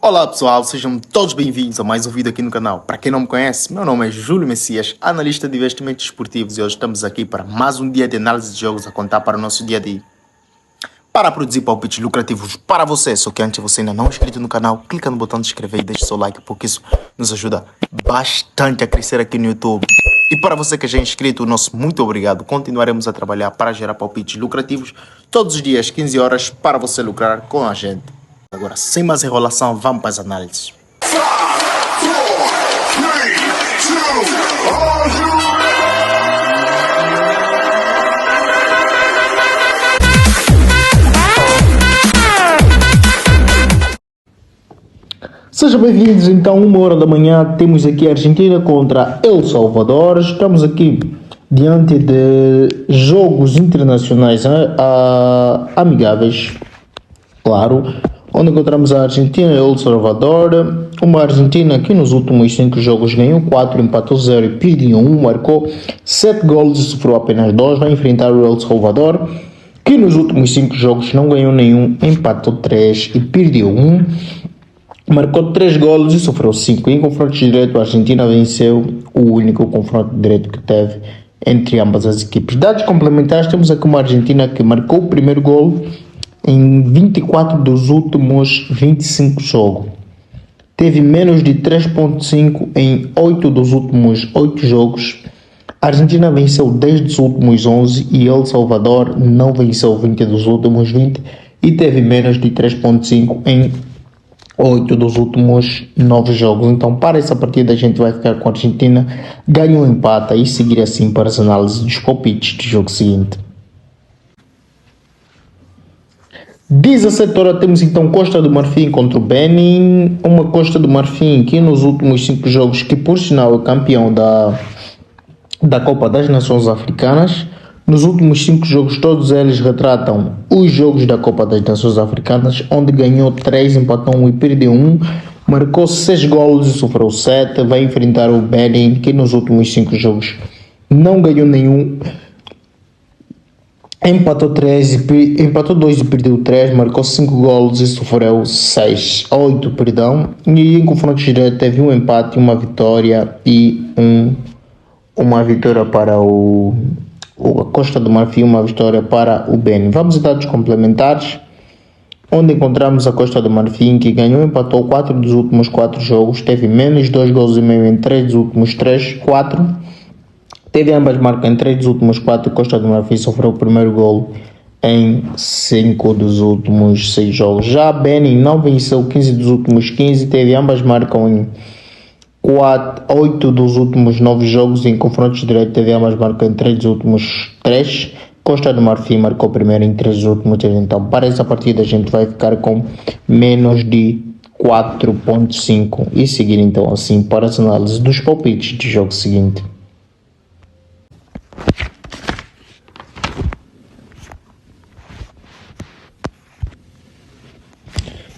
Olá pessoal, sejam todos bem-vindos a mais um vídeo aqui no canal. Para quem não me conhece, meu nome é Júlio Messias, analista de investimentos esportivos, e hoje estamos aqui para mais um dia de análise de jogos a contar para o nosso dia a dia. Para produzir palpites lucrativos para você, só que antes você ainda não é inscrito no canal, clica no botão de inscrever e deixe seu like, porque isso nos ajuda bastante a crescer aqui no YouTube. E para você que já é inscrito, nosso muito obrigado. Continuaremos a trabalhar para gerar palpites lucrativos todos os dias, 15 horas, para você lucrar com a gente. Agora, sem mais enrolação, vamos para as análises. Sejam bem-vindos, então, 1h da manhã, temos aqui a Argentina contra El Salvador. Estamos aqui diante de jogos internacionais amigáveis, claro, onde encontramos a Argentina e El Salvador. Uma Argentina que nos últimos 5 jogos ganhou 4, empatou 0 e perdeu 1, marcou 7 golos e sofreu apenas 2. Vai enfrentar o El Salvador, que nos últimos 5 jogos não ganhou nenhum, empatou 3 e perdeu 1. Marcou 3 golos e sofreu 5. Em confronto direto, a Argentina venceu o único confronto direto que teve entre ambas as equipes. Dados complementares, temos aqui uma Argentina que marcou o primeiro golo em 24 dos últimos 25 jogos. Teve menos de 3.5 em 8 dos últimos 8 jogos. A Argentina venceu 10 dos últimos 11 e El Salvador não venceu 20 dos últimos 20 e teve menos de 3.5 em 8 dos últimos 9 jogos. Então, para essa partida, a gente vai ficar com a Argentina, ganha um empate e seguir assim para as análises dos palpites do jogo seguinte. 17 horas temos então Costa do Marfim contra o Benin. Uma Costa do Marfim que nos últimos 5 jogos, que por sinal é campeão da Copa das Nações Africanas. Nos últimos 5 jogos, todos eles retratam os jogos da Copa das Nações Africanas, onde ganhou 3, empatou 1 e perdeu 1, marcou 6 golos e sofreu 7. Vai enfrentar o Benin, que nos últimos 5 jogos não ganhou nenhum, empatou 2 e perdeu 3, marcou 5 golos e sofreu 8, perdão. E em confrontos diretos teve um empate, uma vitória e uma vitória para a Costa do Marfim, uma vitória para o Benin. Vamos a dados complementares, onde encontramos a Costa do Marfim, que ganhou e empatou 4 dos últimos 4 jogos, teve menos 2 gols e meio em 3 dos últimos 4, teve ambas marcas em 3 dos últimos 4. Costa do Marfim sofreu o primeiro gol em 5 dos últimos 6 jogos. Já Benin não venceu 15 dos últimos 15, teve ambas marcas em 8 dos últimos 9 jogos. Em confrontos diretos teve ambas marcas em 3 dos últimos 3. Costa do Marfim marcou primeiro em 3 dos últimos 3. Então, para essa partida a gente vai ficar com menos de 4.5 e seguir então assim para as análises dos palpites do jogo seguinte.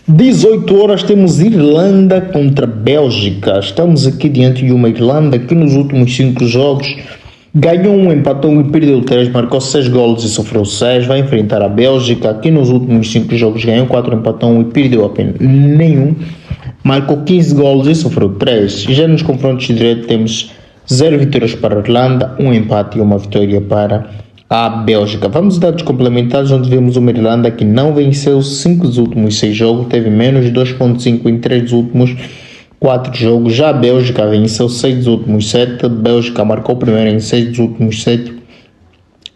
Às 18 horas temos Irlanda contra Bélgica. Estamos aqui diante de uma Irlanda que nos últimos 5 jogos ganhou 1, empatou 1 e perdeu 3, marcou 6 golos e sofreu 6. Vai enfrentar a Bélgica, que nos últimos 5 jogos ganhou 4, empatou 1 e perdeu apenas nenhum, marcou 15 golos e sofreu 3. Já nos confrontos diretos temos 0 vitórias para a Irlanda, 1 empate e uma vitória para a Bélgica. Vamos a dados complementares, onde vemos uma Irlanda que não venceu 5 dos últimos 6 jogos, teve menos de 2.5 em 3 dos últimos 4 jogos. Já a Bélgica venceu 6 dos últimos 7, a Bélgica marcou primeiro em 6 dos últimos 7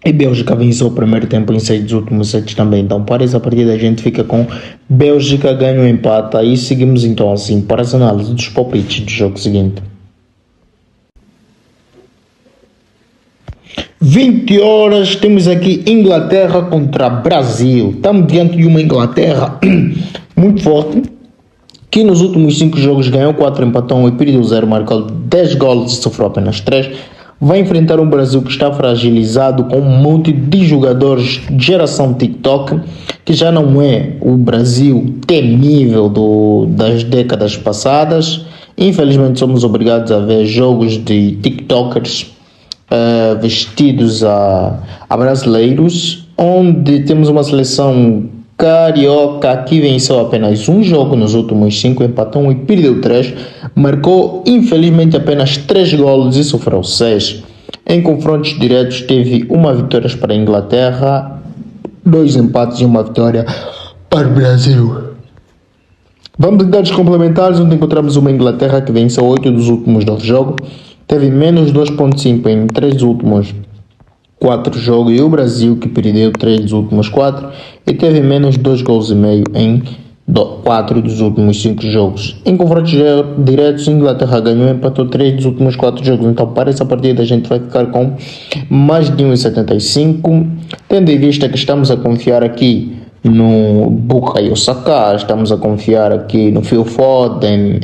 e a Bélgica venceu o primeiro tempo em 6 dos últimos 7 também. Então, para essa partida a gente fica com Bélgica ganha um empate e seguimos então assim para as análises dos palpites do jogo seguinte. 20 horas temos aqui Inglaterra contra Brasil. Estamos diante de uma Inglaterra muito forte, que nos últimos 5 jogos ganhou 4, empatou 1 e perdeu 0, marcou 10 gols e sofreu apenas 3. Vai enfrentar um Brasil que está fragilizado com um monte de jogadores de geração TikTok, que já não é o Brasil temível das décadas passadas. Infelizmente somos obrigados a ver jogos de TikTokers vestidos a brasileiros, onde temos uma seleção Carioca, que venceu apenas um jogo nos últimos 5, empatou um e perdeu 3, marcou infelizmente apenas 3 golos e sofreu 6. Em confrontos diretos teve uma vitória para a Inglaterra, 2 empates e uma vitória para o Brasil. Vamos em dados complementares, onde encontramos uma Inglaterra que venceu 8 dos últimos 9 jogos, teve menos 2.5 em 3 dos últimos 4 jogos, e o Brasil que perdeu 3 dos últimos 4 e teve menos 2 gols e meio em 4 dos últimos 5 jogos. Em confrontos diretos, a Inglaterra ganhou e empatou 3 dos últimos 4 jogos. Então, para essa partida, a gente vai ficar com mais de 1,75, tendo em vista que estamos a confiar aqui no Bukayo Saka, estamos a confiar aqui no Phil Foden,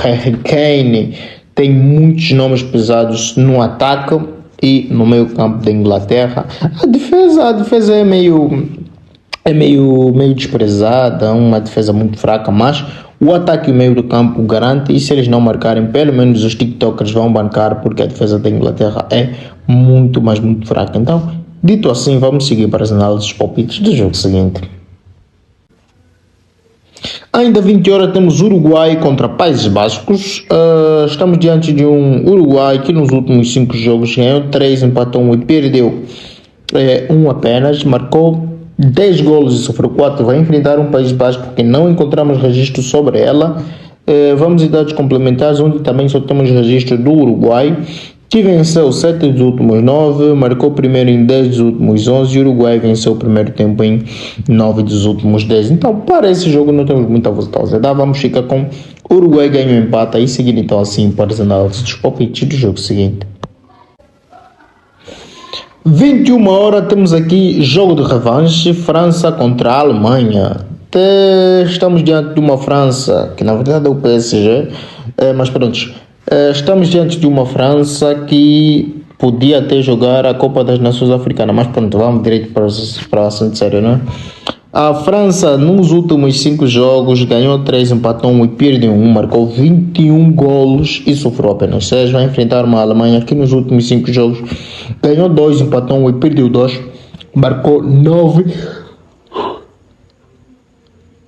Harry Kane. Tem muitos nomes pesados no ataque e no meio campo da Inglaterra. A defesa é meio desprezada, uma defesa muito fraca, mas o ataque e o meio do campo garante, e se eles não marcarem, pelo menos os tiktokers vão bancar, porque a defesa da Inglaterra é muito, mas muito fraca. Então, dito assim, vamos seguir para as análises palpites do jogo seguinte. Ainda 20 horas temos Uruguai contra Países Bascos. Estamos diante de um Uruguai que nos últimos 5 jogos ganhou 3, empatou 1 e perdeu 1 apenas, marcou 10 golos e sofreu 4. Vai enfrentar um País Basco que não encontramos registro sobre ela. Vamos em dados complementares, onde também só temos registro do Uruguai, que venceu 7 dos últimos 9, marcou primeiro em 10 dos últimos 11, e o Uruguai venceu o primeiro tempo em 9 dos últimos 10. Então, para esse jogo não temos muita velocidade. Vamos ficar com Uruguai ganhou empate e seguindo então assim para as análises dos palpites do jogo seguinte. 21 horas temos aqui jogo de revanche, França contra a Alemanha. Estamos diante de uma França que na verdade é o PSG, mas pronto. Estamos diante de uma França que podia até jogar a Copa das Nações Africanas, mas pronto, vamos direito para o assunto sério, não é? A França nos últimos 5 jogos ganhou 3, empatou 1 e perdeu 1, marcou 21 golos e sofreu apenas 6. Vai enfrentar uma Alemanha que nos últimos 5 jogos ganhou 2, empatou 1 e perdeu 2, marcou 9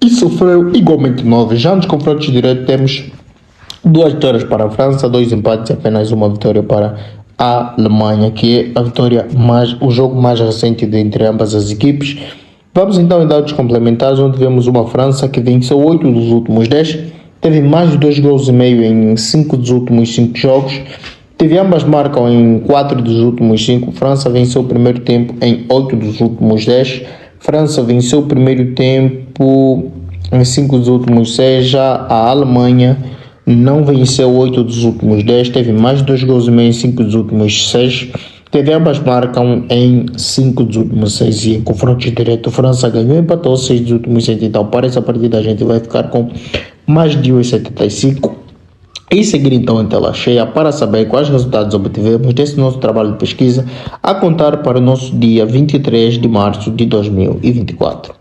e sofreu igualmente 9. Já nos confrontos diretos temos 2 vitórias para a França, 2 empates e apenas uma vitória para a Alemanha, que é o jogo mais recente entre ambas as equipes. Vamos então em dados complementares, onde vemos uma França que venceu 8 dos últimos 10, teve mais de 2 gols e meio em 5 dos últimos 5 jogos, ambas marcam em 4 dos últimos 5. França venceu o primeiro tempo em 8 dos últimos 10, França venceu o primeiro tempo em 5 dos últimos 6, já a Alemanha não venceu 8 dos últimos 10, teve mais de 2 gols e meio em 5 dos últimos 6, ambas marcam em 5 dos últimos 6, e em confronto direto França ganhou e empatou 6 dos últimos 7. Então para essa partida a gente vai ficar com mais de 1,75 e seguir então em tela cheia para saber quais resultados obtivemos desse nosso trabalho de pesquisa a contar para o nosso dia 23 de março de 2024.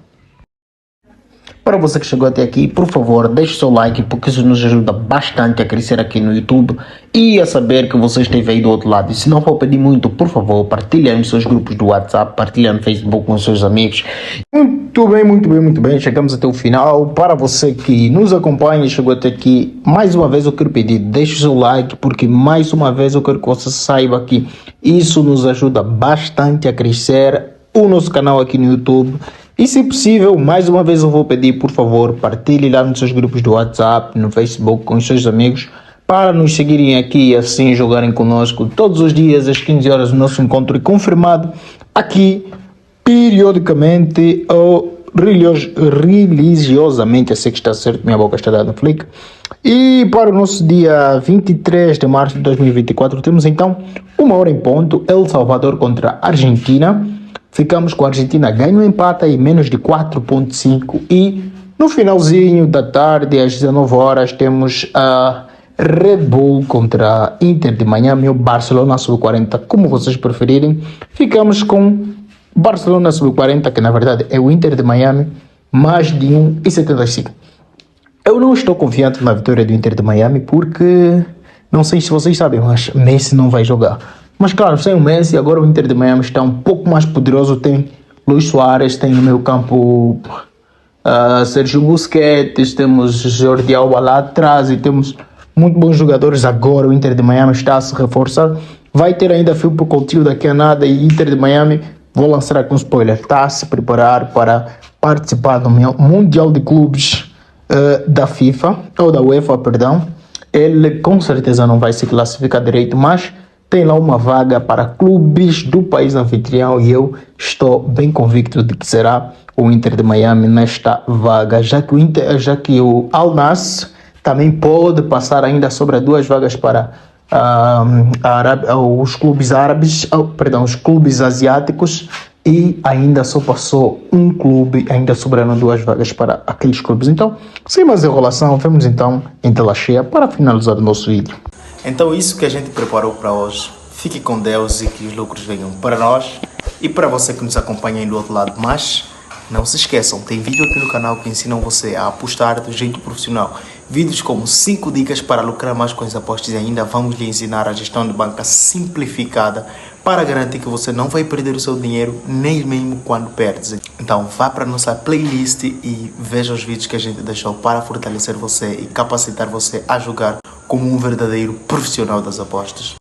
Para você que chegou até aqui, por favor, deixe o seu like, porque isso nos ajuda bastante a crescer aqui no YouTube e a saber que você esteve aí do outro lado. E se não for pedir muito, por favor, partilhe nos seus grupos do WhatsApp, partilhe no Facebook com os seus amigos. Muito bem. Chegamos até o final. Para você que nos acompanha e chegou até aqui, mais uma vez eu quero pedir, deixe o seu like, porque mais uma vez eu quero que você saiba que isso nos ajuda bastante a crescer o nosso canal aqui no YouTube. E se possível, mais uma vez eu vou pedir, por favor, partilhe lá nos seus grupos do WhatsApp, no Facebook, com os seus amigos, para nos seguirem aqui e assim jogarem conosco todos os dias às 15 horas. O nosso encontro é confirmado aqui, periodicamente ou religiosamente. Eu sei que está certo, minha boca está dando flick. E para o nosso dia 23 de março de 2024, temos então 1 hora em ponto, El Salvador contra a Argentina. Ficamos com a Argentina ganho, empata e menos de 4.5, e no finalzinho da tarde, às 19 horas, temos a Red Bull contra a Inter de Miami, ou Barcelona Sub-40, como vocês preferirem. Ficamos com Barcelona Sub-40, que na verdade é o Inter de Miami, mais de 1,75. Eu não estou confiante na vitória do Inter de Miami, porque não sei se vocês sabem, mas Messi não vai jogar. Mas claro, sem o Messi, agora o Inter de Miami está um pouco mais poderoso, tem Luís Soares, tem no meio campo Sérgio Busquets, temos Jordi Alba lá atrás e temos muito bons jogadores agora. O Inter de Miami está a se reforçar. Vai ter ainda Filipe Coutinho daqui a nada e Inter de Miami, vou lançar aqui um spoiler, está a se preparar para participar do Mundial de Clubes da FIFA, ou da UEFA, perdão. Ele com certeza não vai se classificar direito, mas tem lá uma vaga para clubes do país anfitrião e eu estou bem convicto de que será o Inter de Miami nesta vaga, já que o Al Nassr também pode passar ainda sobre duas vagas para os clubes árabes, os clubes asiáticos, e ainda só passou um clube, ainda sobraram duas vagas para aqueles clubes. Então, sem mais enrolação, vamos então em tela cheia para finalizar o nosso vídeo. Então isso que a gente preparou para hoje. Fique com Deus e que os lucros venham para nós e para você que nos acompanha aí do outro lado. Mas não se esqueçam, tem vídeo aqui no canal que ensinam você a apostar do jeito profissional. Vídeos como 5 dicas para lucrar mais com as apostas e ainda vamos lhe ensinar a gestão de banca simplificada para garantir que você não vai perder o seu dinheiro nem mesmo quando perdes. Então vá para a nossa playlist e veja os vídeos que a gente deixou para fortalecer você e capacitar você a jogar como um verdadeiro profissional das apostas.